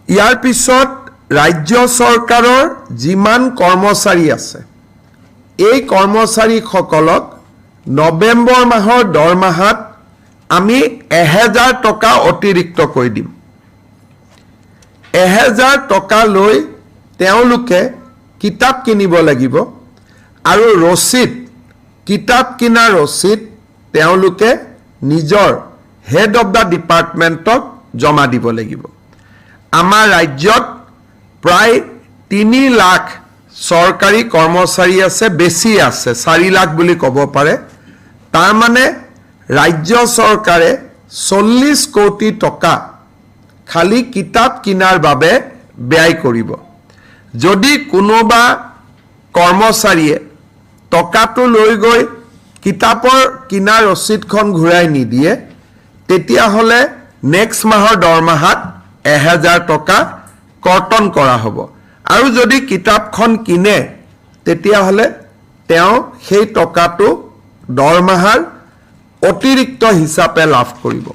ইয়াৰ পিছত ৰাজ্য চৰকাৰৰ যিমান কৰ্মচাৰী আছে এই কৰ্মচাৰীসকলক নৱেম্বৰ মাহৰ দৰমহাত আমি 1000 টকা অতিৰিক্তকৈ দিম। 1000 টকা লৈ তেওঁলোকে কিতাপ কিনিব লাগিব আৰু ৰচিদ কিতাপ কিনা ৰচিদ তেওঁলোকে নিজৰ হেড অফ দা ডিপাৰ্টমেণ্টক জমা দিব লাগিব। আমাৰ ৰাজ্যত প্ৰায় 3 লাখ চৰকাৰী কৰ্মচাৰী আছে, বেছি আছে, 4 লাখ বুলি ক'ব পাৰে। তাৰ মানে ৰাজ্য চৰকাৰে 40 কোটি টকা খালি কিতাপ কিনাৰ বাবে ব্যয় কৰিব। যদি কোনোবা কৰ্মচাৰীয়ে টকাটো লৈ গৈ কিতাপৰ কিনা ৰচিদখন ঘূৰাই নিদিয়ে তেতিয়াহ'লে নেক্সট মাহৰ দৰমহাত 1000 টকা কৰ্তন কৰা হ'ব। আৰু যদি কিতাপখন কিনে তেতিয়াহ'লে তেওঁ সেই টকাটো দৰমহাৰ অতিৰিক্ত হিচাপে লাভ কৰিব।